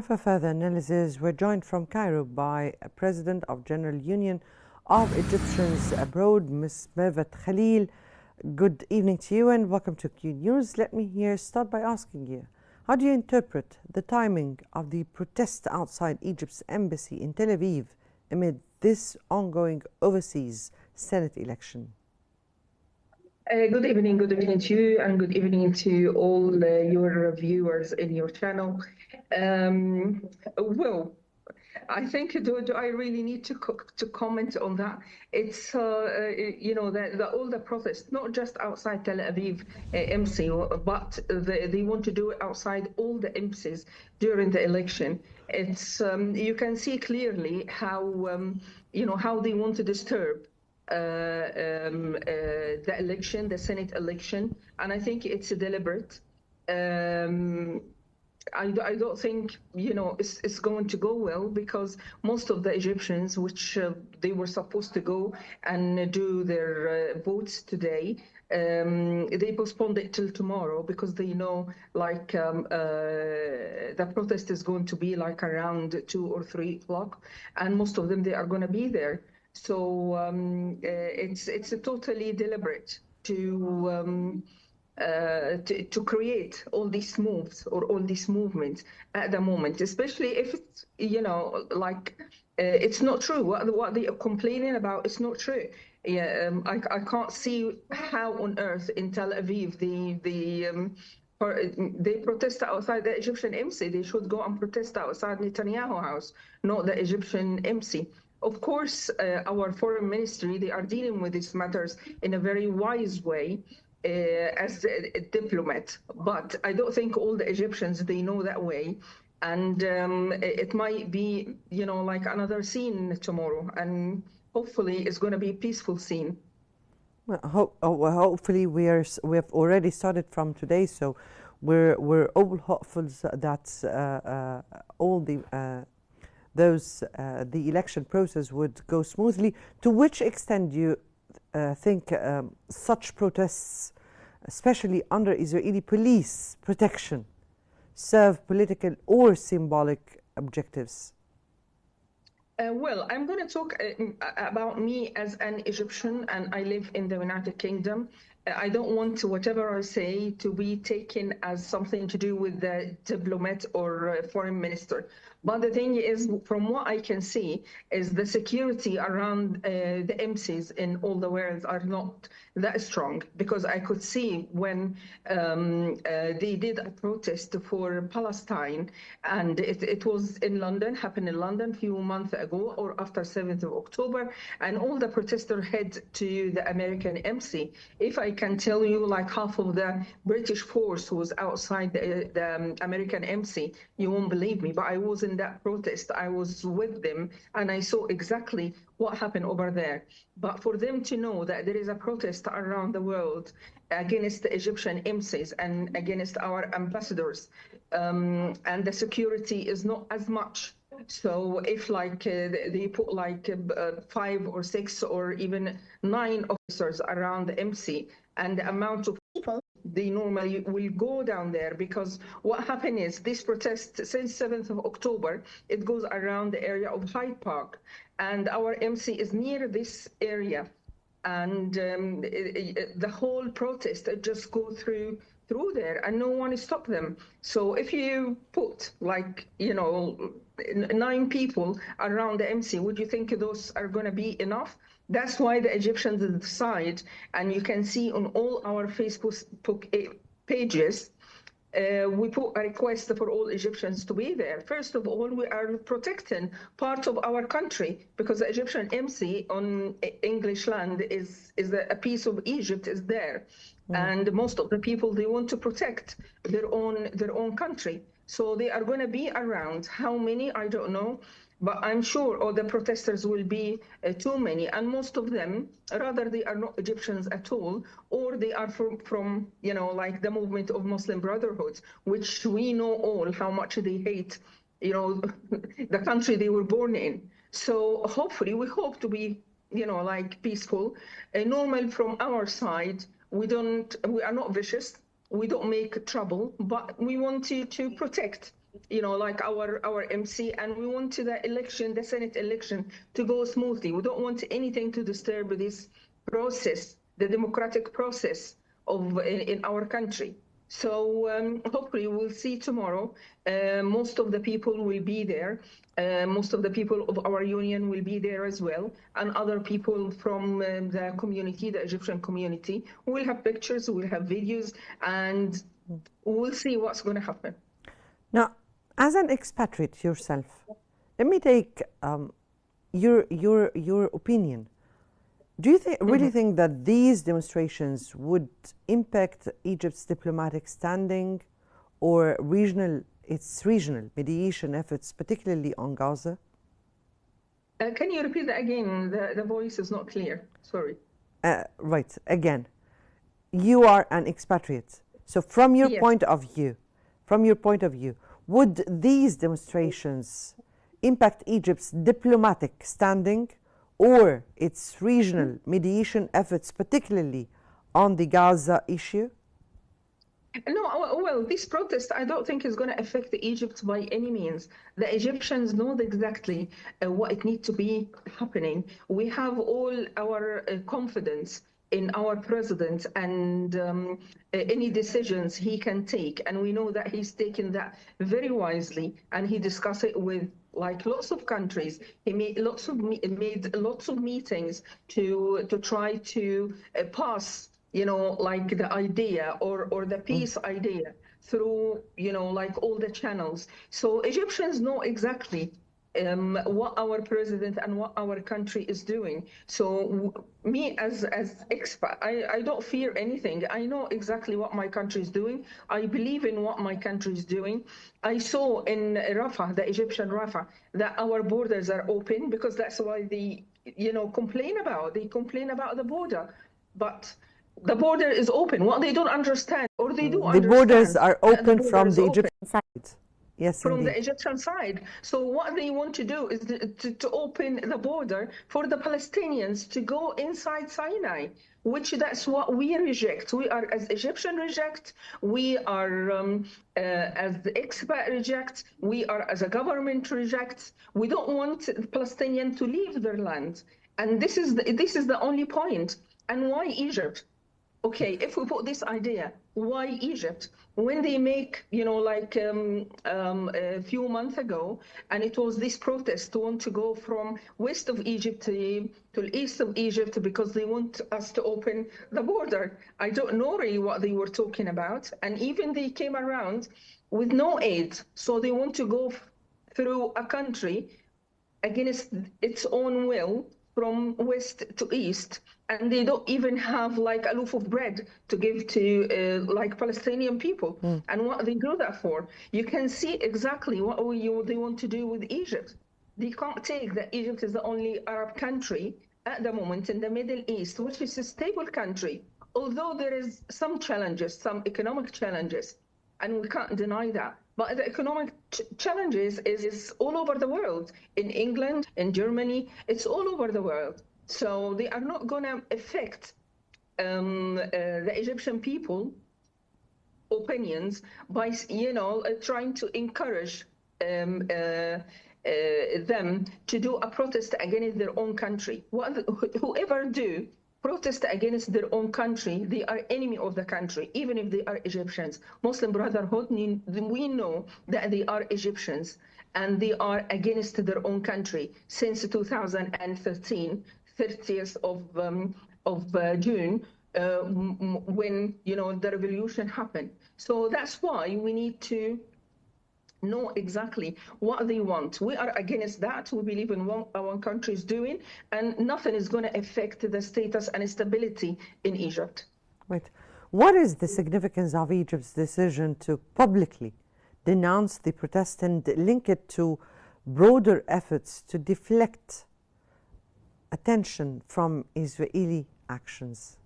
For further analysis, we're joined from Cairo by President of General Union of Egyptians Abroad, Ms. Mervat Khalil. Good evening to you and welcome to Qnews. Let me start by asking you, how do you interpret the timing of the protest outside Egypt's embassy in Tel Aviv amid this ongoing overseas Senate election? Good evening to you, and good evening to all your viewers in your channel. Well, I think do I really need to comment on that? It's all the protests, not just outside Tel Aviv embassy, but they want to do it outside all the embassies during the election. It's you can see clearly how how they want to disturb the election, the Senate election, and I think it's deliberate. I don't think it's going to go well, because most of the Egyptians, which they were supposed to go and do their votes today, they postponed it till tomorrow because they know the protest is going to be like around 2 or 3 o'clock, and most of them they are going to be there. So it's a totally deliberate to create all these moves or all these movements at the moment, especially if it's it's not true. What they are complaining about is not true. Yeah, I can't see how on earth in Tel Aviv they protest outside the Egyptian embassy. They should go and protest outside Netanyahu house, not the Egyptian embassy. Of course, our foreign ministry, they are dealing with these matters in a very wise way as a diplomat. But I don't think all the Egyptians, they know that way. And it might be, like another scene tomorrow. And hopefully it's going to be a peaceful scene. Well, hopefully we have already started from today, so we're all hopeful that all the election process would go smoothly. To which extent do you think such protests, especially under Israeli police protection, serve political or symbolic objectives? Well, I'm going to talk about me as an Egyptian, and I live in the United Kingdom. I don't want whatever I say to be taken as something to do with the diplomat or foreign minister. But the thing is, from what I can see, is the security around the embassies in all the world are not that strong, because I could see when they did a protest for Palestine, and it was in London, happened in London a few months ago or after 7th of October, and all the protesters head to the American embassy. If I can tell you, like half of the British force was outside the American embassy, you won't believe me, but I was in that protest. I was with them and I saw exactly what happened over there. But for them to know that there is a protest around the world against the Egyptian embassies and against our ambassadors, and the security is not as much. So if they put 5 or 6 or even 9 officers around the embassy, and the amount of people they normally will go down there, because what happened is this protest since 7th of October, it goes around the area of Hyde Park, and our embassy is near this area, and the whole protest just go through there, and no one stopped them. So if you put 9 people around the embassy, would you think those are going to be enough? That's why the Egyptians decide, and you can see on all our Facebook pages, we put a request for all Egyptians to be there. First of all, we are protecting part of our country, because the Egyptian embassy on English land is a piece of Egypt is there. And most of the people, they want to protect their own country. So they are going to be around. How many, I don't know. But I'm sure all the protesters will be too many, and most of them, rather they are not Egyptians at all, or they are from the movement of Muslim Brotherhood, which we know all how much they hate, the country they were born in. So hopefully, we hope to be, peaceful, normal from our side. We are not vicious. We don't make trouble, but we want to protect like our MC, and we want the Senate election, to go smoothly. We don't want anything to disturb this process, the democratic process in our country. So hopefully we'll see tomorrow. Most of the people will be there. Most of the people of our union will be there as well, and other people from the community, the Egyptian community. We'll have pictures, we'll have videos, and we'll see what's going to happen. Now, as an expatriate yourself, let me take your opinion. Do you really think that these demonstrations would impact Egypt's diplomatic standing or its regional mediation efforts, particularly on Gaza? Can you repeat that again? The voice is not clear. Sorry. Right. Again, you are an expatriate. So from your point of view, would these demonstrations impact Egypt's diplomatic standing or its regional mediation efforts, particularly on the Gaza issue? No, well, this protest, I don't think is going to affect Egypt by any means. The Egyptians know exactly what it needs to be happening. We have all our confidence in our president and any decisions he can take. And we know that he's taken that very wisely, and he discussed it with lots of countries. He made lots of meetings to try to pass the idea or the peace idea through, all the channels. So Egyptians know exactly what our president and what our country is doing. So me as expat, I don't fear anything. I know exactly what my country is doing. I believe in what my country is doing. I saw in Rafah, the Egyptian Rafah, that our borders are open, because that's why they complain about the border. But the border is open. What they don't understand, or they do understand, the borders are open from the Egyptian side. Yes, from indeed. the Egyptian side. So what they want to do is to open the border for the Palestinians to go inside Sinai, which that's what we reject. We are, as Egyptian, reject. We are as the expat reject. We are, as a government, reject. We don't want the Palestinians to leave their land. And this is the only point. And why Egypt? Okay, if we put this idea, why Egypt? When they make, a few months ago, and it was this protest to want to go from west of Egypt to east of Egypt because they want us to open the border. I don't know really what they were talking about. And even they came around with no aid. So they want to go through a country against its own will from west to east, and they don't even have a loaf of bread to give to Palestinian people. And what they do that for? You can see exactly what they want to do with Egypt. They can't take that Egypt is the only Arab country at the moment in the Middle East, which is a stable country, although there is some challenges, some economic challenges, and we can't deny that. But the economic challenges is all over the world. In England, in Germany, it's all over the world. So they are not going to affect the Egyptian people opinions by, trying to encourage them to do a protest against their own country. Whoever do protest against their own country, they are enemy of the country, even if they are Egyptians. Muslim Brotherhood, we know that they are Egyptians, and they are against their own country since 2013, 30th of June, when the revolution happened. So that's why we need to know exactly what they want. We are against that. We believe in what our country is doing, and nothing is going to affect the status and stability in Egypt. Right. What is the significance of Egypt's decision to publicly denounce the protest and link it to broader efforts to deflect attention from Israeli actions?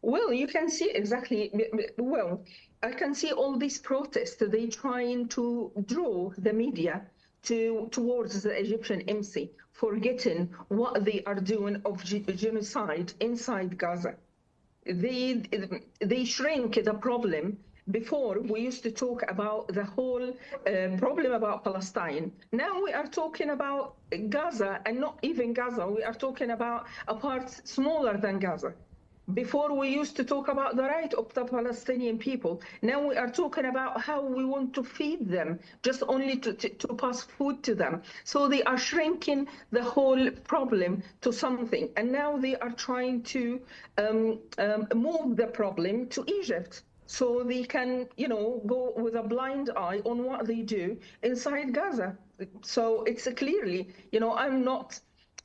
Well, you can see exactly, well, I can see all these protests. They trying to draw the media towards the Egyptian embassy, forgetting what they are doing of genocide inside Gaza. They shrink the problem Before, we used to talk about the whole problem about Palestine. Now we are talking about Gaza, and not even Gaza. We are talking about a part smaller than Gaza. Before, we used to talk about the right of the Palestinian people. Now we are talking about how we want to feed them, just only to pass food to them. So they are shrinking the whole problem to something. And now they are trying to move the problem to Egypt, so they can, go with a blind eye on what they do inside Gaza. So it's clearly, I'm not.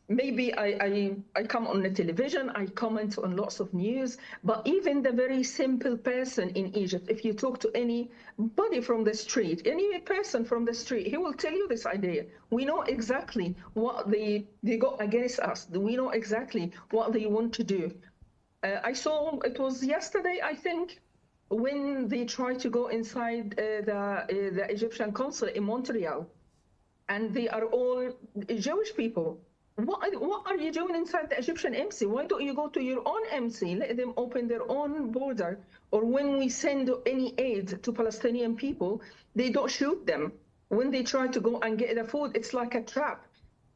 Maybe I come on the television, I comment on lots of news, but even the very simple person in Egypt, if you talk to anybody from the street, any person from the street, he will tell you this idea. We know exactly what they got against us. We know exactly what they want to do. I saw, it was yesterday, I think, when they tried to go inside the Egyptian consulate in Montreal, and they are all Jewish people. What are you doing inside the Egyptian embassy? Why don't you go to your own embassy? Let them open their own border. Or when we send any aid to Palestinian people, they don't shoot them. When they try to go and get the food, it's like a trap.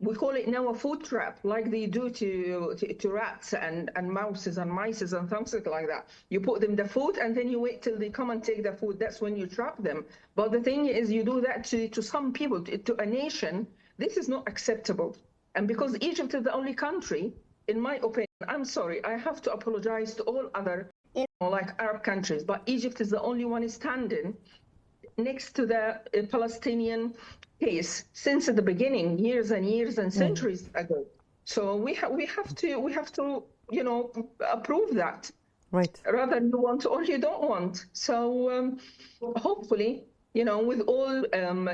We call it now a food trap, like they do to rats and mouses and mice and something like that. You put them the food and then you wait till they come and take the food. That's when you trap them. But the thing is, you do that to some people, to a nation. This is not acceptable. And because Egypt is the only country, in my opinion, I'm sorry, I have to apologize to all other, like Arab countries, but Egypt is the only one standing next to the Palestinian case since the beginning, years and years and centuries ago. So we have to approve that. Right. Rather you want or you don't want. So hopefully, with all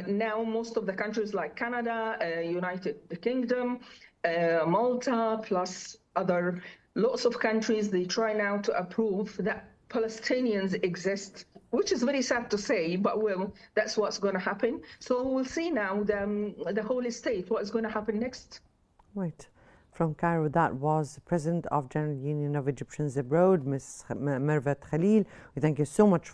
now most of the countries like Canada, United Kingdom, Malta, plus other lots of countries, they try now to approve that Palestinians exist, which is very sad to say, but well, that's what's going to happen. So we'll see now the whole state, what is going to happen next. Right. From Cairo, that was the President of General Union of Egyptians Abroad, Ms. Mervat Khalil. We thank you so much